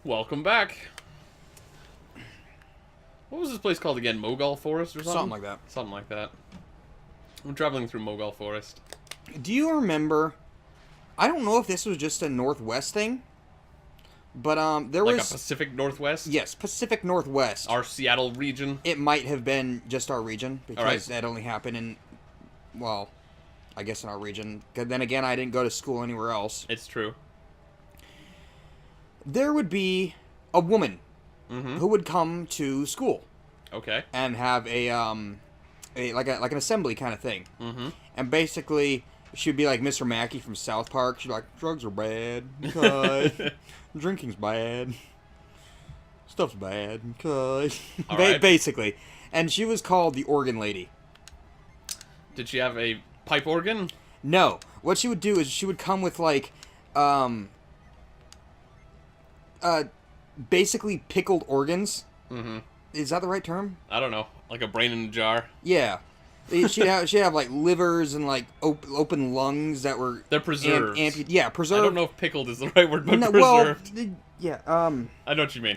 Welcome back. What was this place called again? Mogul Forest or something? Something like that. Something like that. I'm traveling through Mogul Forest. Do you remember? I don't know if this was just a Northwest thing, but there Like was a Pacific Northwest? yes, Pacific Northwest. Our Seattle region? It might have been just our region because Alright. that only happened in, well, I guess in our region. 'Cause then again, I didn't go to school anywhere else. It's true. There would be a woman Mm-hmm. who would come to school Okay. and have a like an assembly kind of thing, Mm-hmm. and basically she'd be like Mr. Mackey from South Park. She'd be like, drugs are bad, cause drinking's bad, stuff's bad, cause Alright. basically, and she was called the Organ Lady. Did she have a pipe organ? No, what she would do is she would come with like, basically pickled organs. Mm-hmm. Is that the right term? I don't know. Like a brain in a jar. Yeah. She'd have like livers and like open lungs that were They're preserved. yeah, preserved. I don't know if pickled is the right word, but No, well, preserved. yeah, I know what you mean.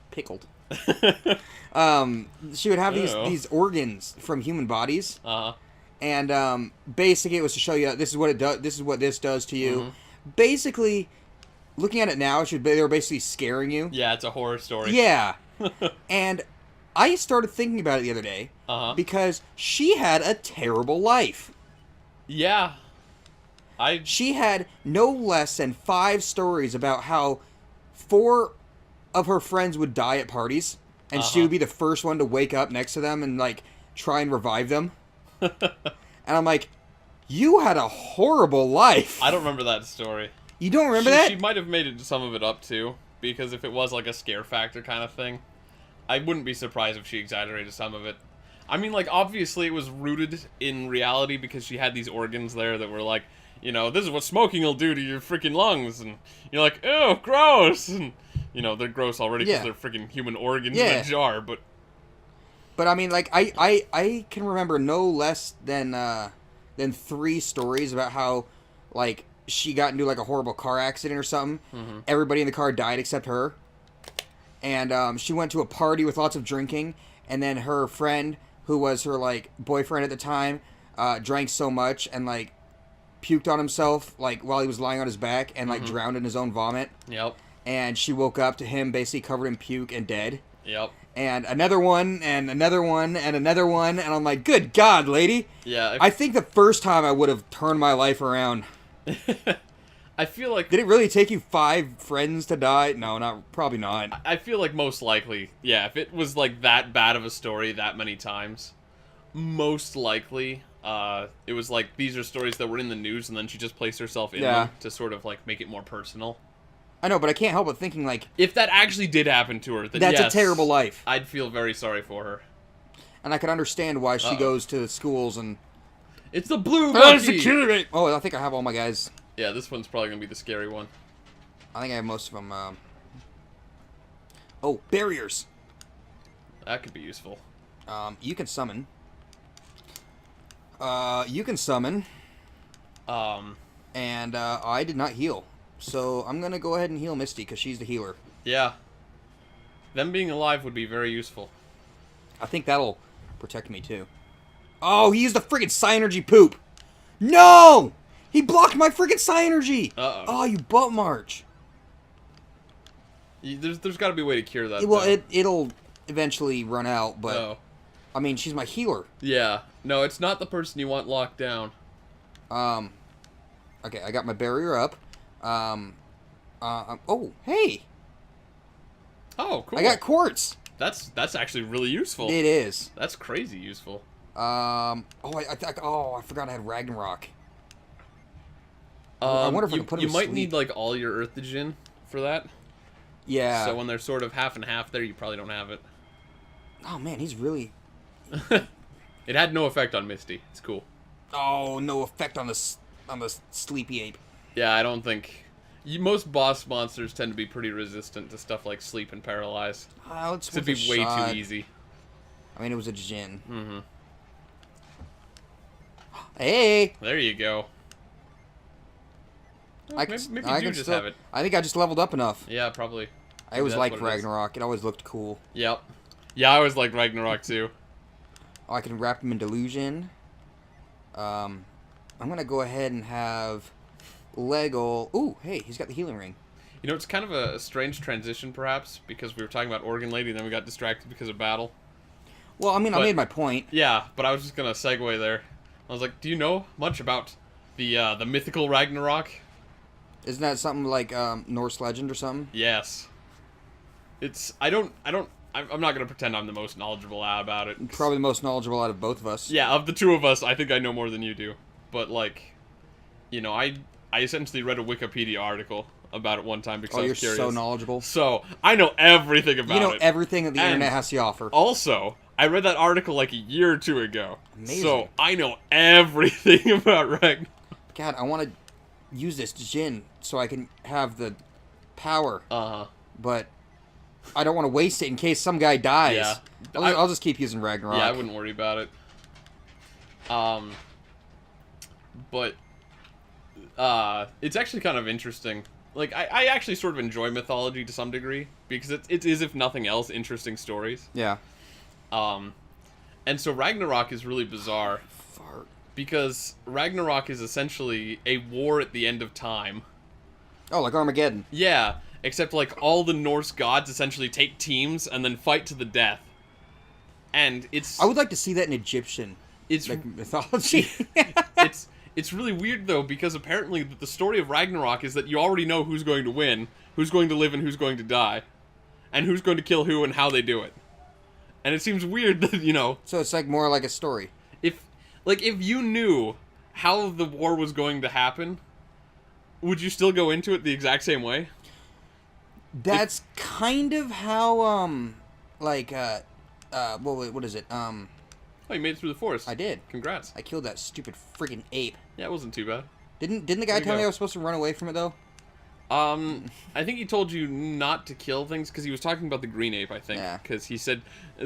pickled. She would have Ew. these organs from human bodies, Uh-huh. and basically it was to show you this is what it does. This is what this does to you. Mhm. Basically, looking at it now, they were basically scaring you. Yeah, it's a horror story. Yeah, and I started thinking about it the other day Uh-huh. because she had a terrible life. Yeah. She had no less than 5 stories about how 4 of her friends would die at parties, and she Uh-huh. would be the first one to wake up next to them and like try and revive them. And I'm like, you had a horrible life. I don't remember that story. You don't remember she, that? She might have made some of it up too, because if it was like a scare factor kind of thing, I wouldn't be surprised if she exaggerated some of it. I mean, like, obviously it was rooted in reality because she had these organs there that were like, you know, this is what smoking will do to your freaking lungs, and you're like, ew, gross, and, you know, they're gross already because Yeah. they're freaking human organs in Yeah. a jar, but... But I mean, like, I can remember no less than 3 stories about how, like, she got into like a horrible car accident or something. Mhm. Everybody in the car died except her. And she went to a party with lots of drinking, and then her friend, who was her like boyfriend at the time, drank so much and like puked on himself like while he was lying on his back and like drowned in his own vomit. Yep. And she woke up to him basically covered in puke and dead. Yep. And another one, and another one, and another one, and I'm like, good God, lady! Yeah. I think the first time I would have turned my life around. I feel like... Did it really take you 5 friends to die? No, probably not. I feel like most likely, yeah, if it was like that bad of a story that many times, most likely, it was like these are stories that were in the news and then she just placed herself in Yeah. them to sort of like make it more personal. I know, but I can't help but thinking like, If that actually did happen to her, then that's yes, a terrible life. I'd feel very sorry for her. And I can understand why she Uh-oh. goes to schools and... It's the blue Oh, monkey! Oh, I think I have all my guys. Yeah, this one's probably gonna be the scary one. I think I have most of them. Oh, barriers. That could be useful. You can summon. You can summon. And I did not heal. So I'm going to go ahead and heal Misty because she's the healer. Yeah. Them being alive would be very useful. I think that'll protect me too. Oh, he used the friggin' Psynergy poop. No! He blocked my friggin' Psynergy! Uh-oh. Oh, you butt march. There's got to be a way to cure that. Well, though. it'll eventually run out, but... Oh. I mean, she's my healer. Yeah. No, it's not the person you want locked down. Okay, I got my barrier up. Oh, hey! Oh, cool. I got quartz. That's actually really useful. It is. That's crazy useful. Oh, I forgot I had Ragnarok. I wonder if I you, can put him you to might sleep. need like all your Earthogen for that. Yeah. So when they're sort of half and half there, you probably don't have it. Oh man, he's really... It had no effect on Misty. It's cool. Oh, no effect on the sleepy ape. Yeah, I don't think... most boss monsters tend to be pretty resistant to stuff like sleep and paralyze. Oh, it's It'd be worth a way shot. too easy. I mean, it was a Jin. Mm-hmm. Hey! There you go. I Maybe can, you I do can just still, have it. I think I just leveled up enough. Yeah, probably. I always that's liked what it is. Ragnarok. It always looked cool. Yep. Yeah, I always liked Ragnarok too. Oh, I can wrap him in delusion. I'm gonna go ahead and have Lego. Ooh, hey, he's got the healing ring. You know, it's kind of a strange transition, perhaps, because we were talking about Organ Lady, and then we got distracted because of battle. Well, I mean, I But- made my point. Yeah, but I was just gonna segue there. I was like, do you know much about the mythical Ragnarok? Isn't that something like Norse legend or something? Yes. It's I'm not gonna pretend I'm the most knowledgeable about it. Probably the most knowledgeable out of both of us. Yeah, of the two of us, I think I know more than you do. But like, you know, I essentially read a Wikipedia article about it one time because Oh, I you're was curious. so knowledgeable. So I know everything about You know it. everything that the And- internet has to offer. Also, I read that article like a year or two ago. Amazing. So I know everything about Ragnarok. God, I want to use this Jin so I can have the power, Uh-huh. but I don't want to waste it in case some guy dies. Yeah. I'll just keep using Ragnarok. Yeah, I wouldn't worry about it. But it's actually kind of interesting. Like, I actually sort of enjoy mythology to some degree because it is, if nothing else, interesting stories. Yeah. And so Ragnarok is really bizarre Fart. because Ragnarok is essentially a war at the end of time. Oh, like Armageddon. Yeah, except like all the Norse gods essentially take teams and then fight to the death. And it's I would like to see that in Egyptian it's mythology. it's really weird though because apparently the story of Ragnarok is that you already know who's going to win, who's going to live and who's going to die, and who's going to kill who and how they do it. And it seems weird that, you know, So it's like more like a story. if you knew how the war was going to happen, would you still go into it the exact same way? That's kind of how what is it? Oh, you made it through the forest. I did. Congrats. I killed that stupid freaking ape. Yeah, it wasn't too bad. Didn't the guy There you tell me go. I was supposed to run away from it though? I think he told you not to kill things because he was talking about the green ape, I think. Yeah. Because he said,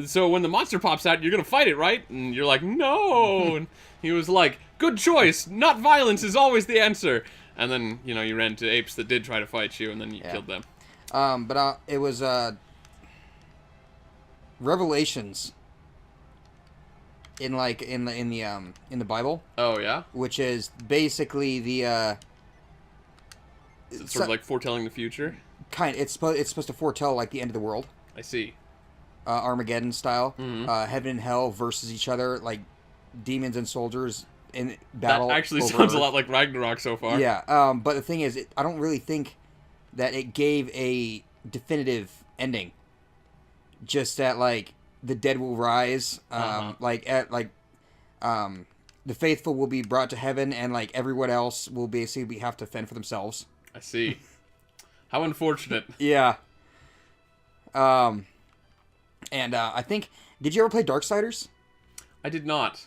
so when the monster pops out, you're going to fight it, right? And you're like, no! And he was like, good choice! Not violence is always the answer! And then, you know, you ran into apes that did try to fight you, and then you Yeah. killed them. But it was Revelations in the Bible, Oh, yeah? which is basically the Is it sort of like foretelling the future? it's supposed to foretell like the end of the world, I see. Armageddon style, Mhm. heaven and hell versus each other, like demons and soldiers in battle. That actually over sounds a Earth. lot like Ragnarok so far. Yeah, but the thing is, I don't really think that it gave a definitive ending. Just that, like, the dead will rise, Uh-huh. the faithful will be brought to heaven, and, like, everyone else will basically have to fend for themselves. I see. How unfortunate. Yeah. I think, did you ever play Darksiders? I did not.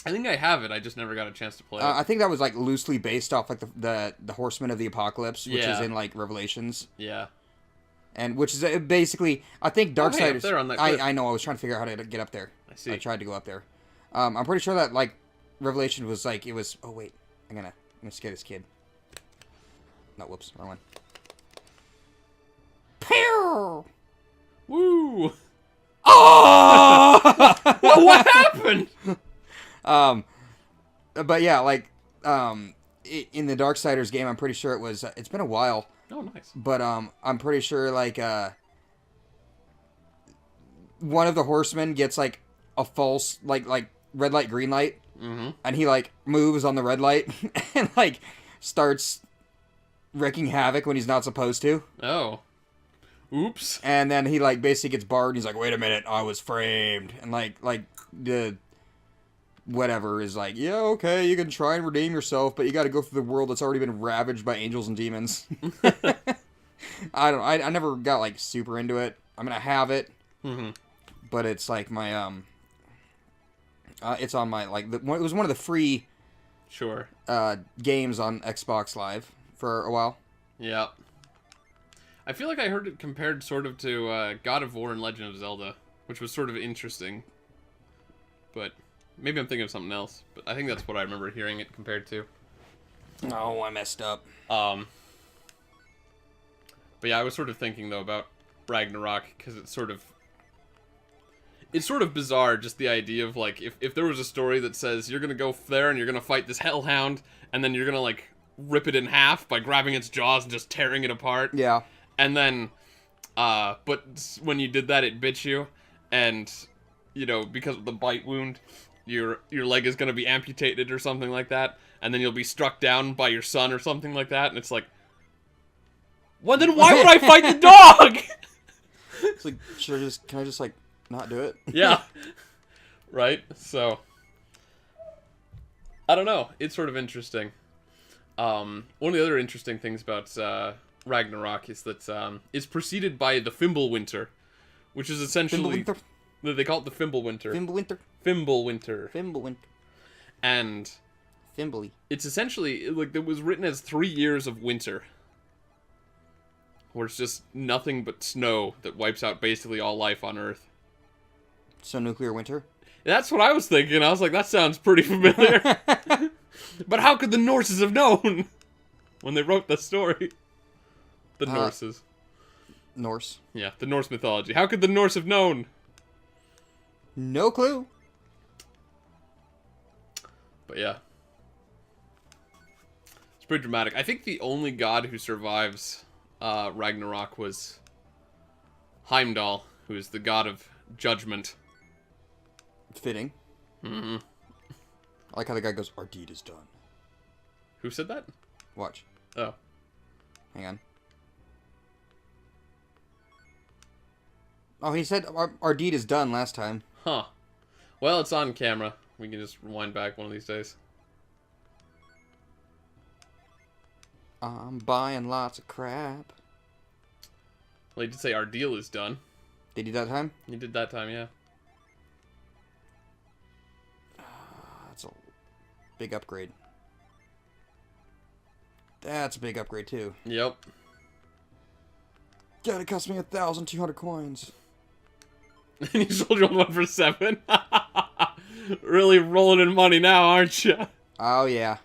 I think I have it, I just never got a chance to play it. I think that was, like, loosely based off, like, the Horsemen of the Apocalypse, which is Yeah. in, like, Revelations. Yeah. And which is basically, I think Oh, hey, up Darksiders. there on that cliff. I know. I was trying to figure out how to get up there. I see. I tried to go up there. I'm pretty sure that like Revelation was like it was. Oh wait, I'm gonna scare this kid. No, whoops, wrong one. Pew! Woo! Oh! What happened? But yeah, like in the Darksiders game, I'm pretty sure it was. It's been a while. Oh, nice. But I'm pretty sure like one of the horsemen gets like a false like red light green light, Mm-hmm. and he like moves on the red light and like starts wreaking havoc when he's not supposed to, Oh. Oops. and then he like basically gets barred and he's like, wait a minute, I was framed, and like the whatever is like, yeah, okay, you can try and redeem yourself, but you got to go through the world that's already been ravaged by angels and demons. I never got like super into it. I mean, I have it, Mm-hmm. but it's like my it's on my like it was one of the free Sure. games on Xbox Live for a while. Yeah. I feel like I heard it compared sort of to God of War and Legend of Zelda, which was sort of interesting. But maybe I'm thinking of something else. But I think that's what I remember hearing it compared to. Oh, I messed up. But yeah, I was sort of thinking, though, about Ragnarok, because it's sort of bizarre, just the idea of, like, if there was a story that says you're gonna go there and you're gonna fight this hellhound, and then you're gonna, like, rip it in half by grabbing its jaws and just tearing it apart. Yeah. And then, but when you did that, it bit you, and, you know, because of the bite wound, your leg is gonna be amputated or something like that, and then you'll be struck down by your son or something like that, and it's like, well, then why would I fight the dog? It's like, can I just, like, not do it? Yeah. Right? So, I don't know. It's sort of interesting. One of the other interesting things about Ragnarok is that it's preceded by the Fimbulwinter, which is essentially... Fimbulwinter? They call it the Fimbulwinter. Fimbulwinter? Fimbulwinter. Fimbulwinter. And Fimbly. it's essentially, like, it was written as 3 years of winter. Where it's just nothing but snow that wipes out basically all life on Earth. So nuclear winter? That's what I was thinking. I was like, that sounds pretty familiar. But how could the Norses have known when they wrote the story? The Norses. Norse. Yeah, the Norse mythology. How could the Norse have known? No clue. But yeah. It's pretty dramatic. I think the only god who survives Ragnarok was Heimdall, who is the god of judgment. Fitting. Mm-hmm. I like how the guy goes, "Our deed is done." Who said that? Watch. Oh. Hang on. Oh, he said our deed is done last time. Huh. Well, it's on camera. We can just rewind back one of these days. I'm buying lots of crap. Well, he did say our deal is done. Did he that time? He did that time, yeah. That's a big upgrade. That's a big upgrade too. Yep. God, it cost me 1,200 coins. And you sold your old one for 7. Really rolling in money now, aren't you? Oh yeah.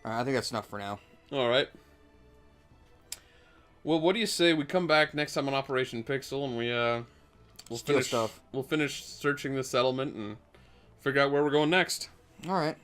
I think that's enough for now. Alright. Well, what do you say we come back next time on Operation Pixel and we'll Steal finish stuff. We'll finish searching the settlement and figure out where we're going next. All right.